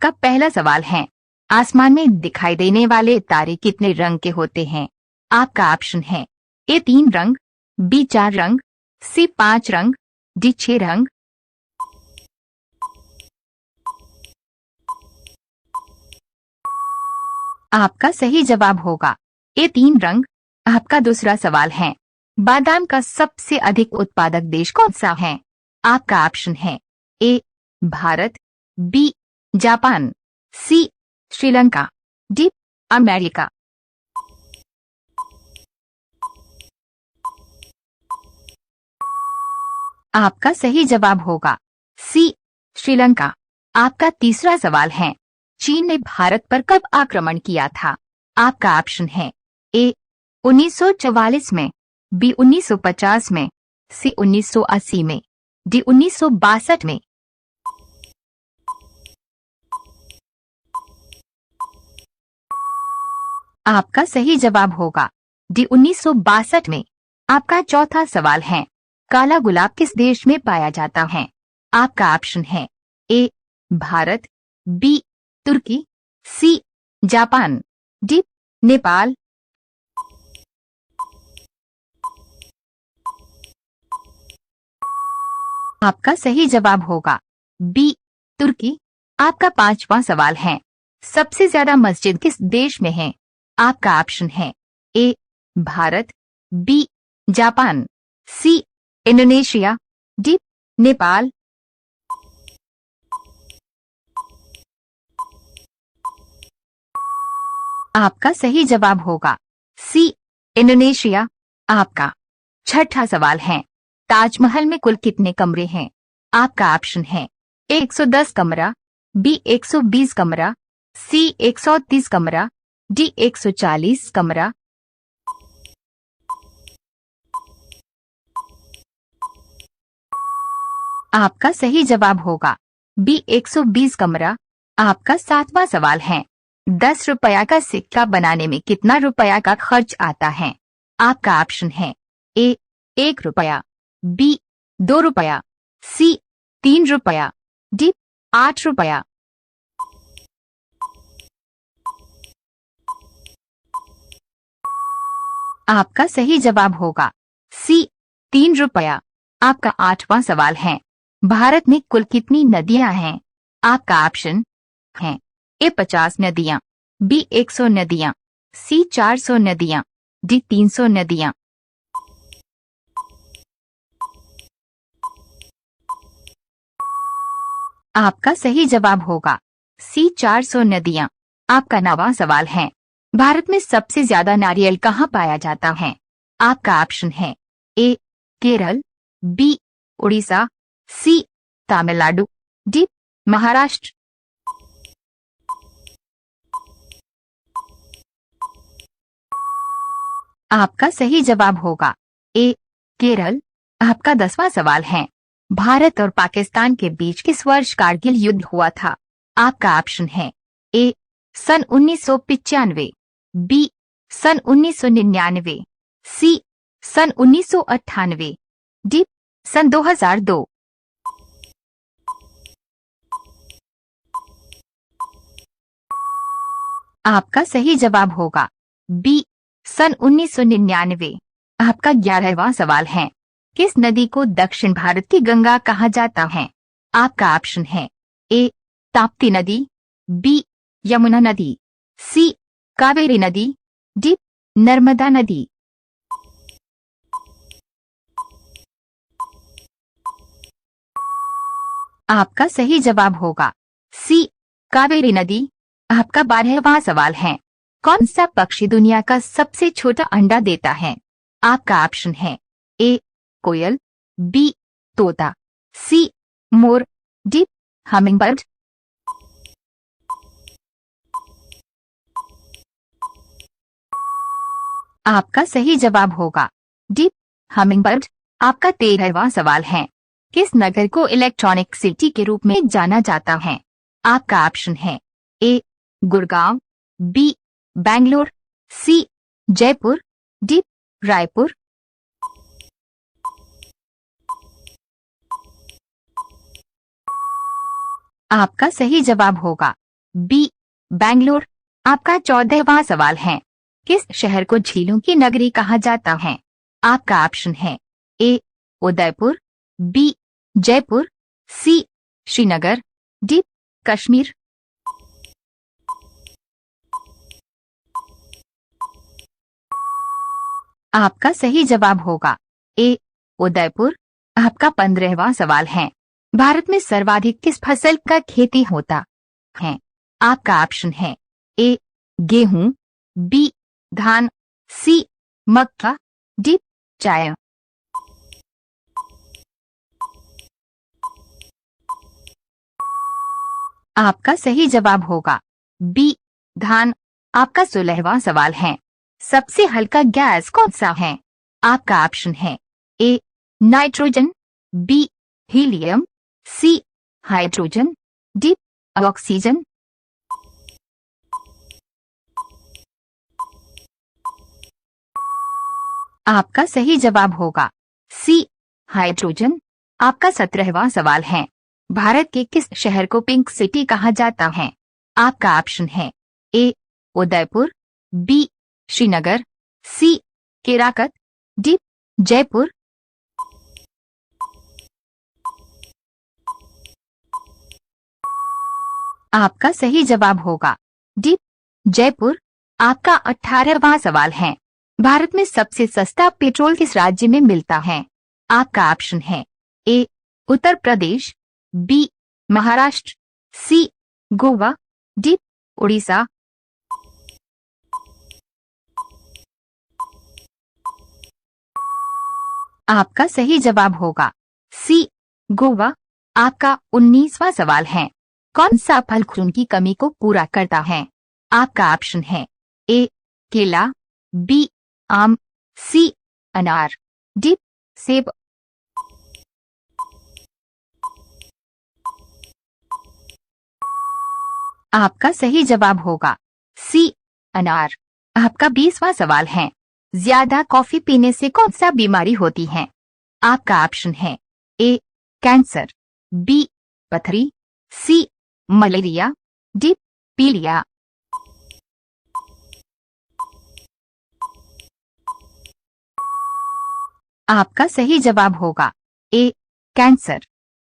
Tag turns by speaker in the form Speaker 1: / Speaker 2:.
Speaker 1: आपका पहला सवाल है, आसमान में दिखाई देने वाले तारे कितने रंग के होते हैं? आपका ऑप्शन है ए 3 रंग, बी 4 रंग, सी 5 रंग, डी 6 रंग। आपका सही जवाब होगा ए 3 रंग। आपका दूसरा सवाल है, बादाम का सबसे अधिक उत्पादक देश कौन सा है? आपका ऑप्शन है A Bharat, B Japan, C Sri Lanka, D America. आपका सही जवाब होगा सी श्रीलंका। आपका तीसरा सवाल है, चीन ने भारत पर कब आक्रमण किया था? आपका ऑप्शन है ए 1944 में, बी 1950 में, सी 1980 में, डी 1962 में। आपका सही जवाब होगा डी 1962 में। आपका चौथा सवाल है, काला गुलाब किस देश में पाया जाता है? आपका ऑप्शन है A Bharat, B Turki, C Japan, D Nepal. आपका सही जवाब होगा बी तुर्की। आपका पांचवा सवाल है, सबसे ज्यादा मस्जिद किस देश में है? आपका ऑप्शन है A Bharat, B Japan, C Indonesia, D Nepal. आपका सही जवाब होगा सी इंडोनेशिया। आपका छठा सवाल है, ताजमहल में कुल कितने कमरे हैं? आपका ऑप्शन है ए 110 कमरा, बी 120 कमरा, सी 130 कमरा, डी 140 कमरा। आपका सही जवाब होगा बी 120 कमरा। आपका सातवां सवाल है, 10 रुपया का सिक्का बनाने में कितना रुपया का खर्च आता है? आपका ऑप्शन है ए 1 रुपया, बी 2 रुपया, सी 3 रुपया, डी 8 रुपया। आपका सही जवाब होगा सी 3 रुपया। आपका आठवां सवाल है, भारत में कुल कितनी नदियां हैं? आपका ऑप्शन है ए 50 नदियां, बी 100 नदियां, सी 400 नदियां, डी 300 नदियां। आपका सही जवाब होगा सी 400 नदियां। आपका नवां सवाल है, भारत में सबसे ज्यादा नारियल कहाँ पाया जाता है? आपका ऑप्शन है ए केरल, बी उड़ीसा, सी तमिलनाडु, डी महाराष्ट्र। आपका सही जवाब होगा ए केरल। आपका 10वां सवाल है, भारत और पाकिस्तान के बीच किस वर्ष कारगिल युद्ध हुआ था? आपका ऑप्शन है ए सन 1995, बी सन 1999, सी सन 1998, डी सन 2002। आपका सही जवाब होगा बी सन 1999। आपका 11वां सवाल है, किस नदी को दक्षिण भारत की गंगा कहा जाता है? आपका ऑप्शन है ए ताप्ती नदी, बी यमुना नदी, सी कावेरी नदी, डी नर्मदा नदी। आपका सही जवाब होगा सी कावेरी नदी। आपका 12वां सवाल है, कौन सा पक्षी दुनिया का सबसे छोटा अंडा देता है? आपका ऑप्शन है ए कोयल, बी तोता, सी मोर, डी हमिंगबर्ड। आपका सही जवाब होगा डी हमिंगबर्ड। आपका 13वां सवाल है, किस नगर को इलेक्ट्रॉनिक सिटी के रूप में जाना जाता है? आपका ऑप्शन है ए गुड़गांव, बी बैंगलोर, सी जयपुर, डी रायपुर। आपका सही जवाब होगा बी बैंगलोर। आपका 14वां सवाल है, किस शहर को झीलों की नगरी कहा जाता है? आपका ऑप्शन है ए उदयपुर, बी जयपुर, सी श्रीनगर, डी कश्मीर। आपका सही जवाब होगा ए उदयपुर। आपका 15वां सवाल है, भारत में सर्वाधिक किस फसल का खेती होता है? आपका ऑप्शन है ए गेहूं, बी धान, सी मक्का, डी चाय। आपका सही जवाब होगा बी धान। आपका 16वां सवाल है, सबसे हल्का गैस कौन सा है? आपका ऑप्शन है A nitrogen, B helium, C hydrogen, D oxygen. आपका सही जवाब होगा सी हाइड्रोजन। आपका 17वां सवाल है, भारत के किस शहर को पिंक सिटी कहा जाता है? आपका ऑप्शन है ए उदयपुर, बी श्रीनगर, सी केराकत, डी जयपुर। आपका सही जवाब होगा डी जयपुर। आपका 18वां सवाल है, भारत में सबसे सस्ता पेट्रोल किस राज्य में मिलता है? आपका ऑप्शन है ए उत्तर प्रदेश, बी महाराष्ट्र, सी गोवा, डी उड़ीसा। आपका सही जवाब होगा सी गोवा। आपका 19वां सवाल है, कौन सा फल खून की कमी को पूरा करता है? आपका ऑप्शन है ए केला, बी आम, सी अनार, डी सेब। आपका सही जवाब होगा सी अनार। आपका 20वां सवाल है, ज्यादा कॉफी पीने से कौन सा बीमारी होती है? आपका ऑप्शन है ए कैंसर, बी पथरी, सी मलेरिया, डी पीलिया। आपका सही जवाब होगा ए कैंसर।